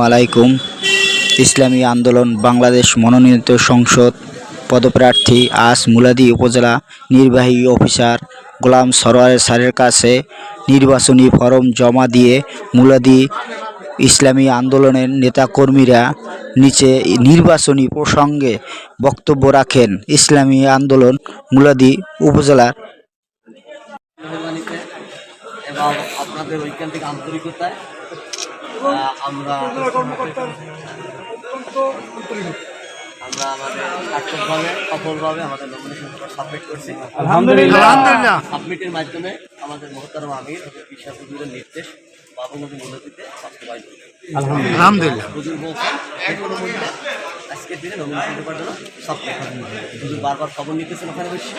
আলাইকুম। ইসলামী আন্দোলন বাংলাদেশ মনোনীত সংসদ পদপ্রার্থী আজ মুলাদী উপজেলা নির্বাহী অফিসার গোলাম সরোয়ার স্যারের কাছে নির্বাচনী ফরম জমা দিয়ে মুলাদী ইসলামী আন্দোলনের নেতাকর্মীরা নিচে নির্বাচনী প্রসঙ্গে বক্তব্য রাখেন। ইসলামী আন্দোলন মুলাদী উপজেলার এবং আপনাদের ঐকান্তিক আন্তরিকতায় আমরা আমাদের সার্থকভাবে সফলভাবে আমাদের নমিনেশন সাবমিট করছি। আলহামদুলিল্লাহ। সাবমিটের মাধ্যমে আমাদের মহতারম আমির বিশ্বাস হুজুরের নির্দেশ বাবুনদী মুলাদীতে বাস্তবায়ন করবে। আলহামদুলিল্লাহ। হুজুর বলছেন কোনো মূল্যে আজকের দিনে নমিনেশন পেপার জন্য সাবমিট হুজুর বারবার খবর নিতেছেন ওখানে বসে।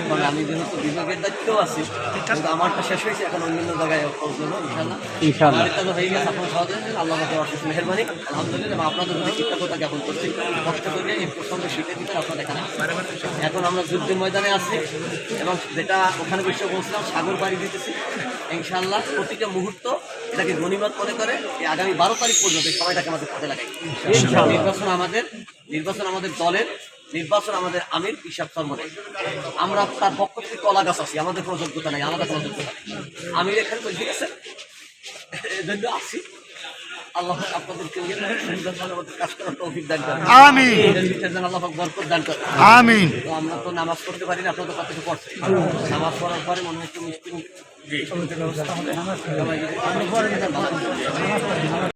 কারণ আমি যেহেতু বিভাগের দায়িত্বেও আছি, কিন্তু আমারটা শেষ হয়েছে, এখন অন্যান্য জায়গায় খোঁজ নেবো ইনশাআল্লাহ। ইনশাআল্লাহ হয়ে গেছে, আপনার সহজে আল্লাহ কাছে অশেষ মেহেরবানি। আলহামদুলিল্লাহ। আপনাদের যদি কৃতজ্ঞতা জ্ঞাপন করছি, কষ্ট করে এই প্রসঙ্গে শিখে দিতে আপনার এখানে এখন আমরা যুদ্ধের ময়দানে আছি এবং যেটা ওখানে বসে বলছিলাম সাগর পাড়ি দিতেছি। ইনশাআল্লাহ প্রতিটা মুহূর্ত এটাকে গণিমত মনে করে এই আগামী 12 তারিখ পর্যন্ত এই সময়টাকে আমাদের কাজে লাগাই। নির্বাচন আমাদের দলের নির্বাচন, আমাদের আমির হিসাব সর্বদাই আমরা তার পক্ষ থেকে কলা গাছ আছি, আমাদের কোনো যোগ্যতা নেই, আলাদা কোনো যোগ্যতা নেই। আমির এখানে ঠিক আছে, এজন্য আসি। আল্লাহ আপনাদেরকে কাজ করার তৌফিক দান করেন। আমিন। আল্লাহ বরকত দান করেন। আমিন। তো আমরা তো নামাজ পড়তে পারি না, আপনাদের কাছে পড়ছি। নামাজ পড়ার পরে মনে হচ্ছে মিষ্টি ব্যবস্থা হবে।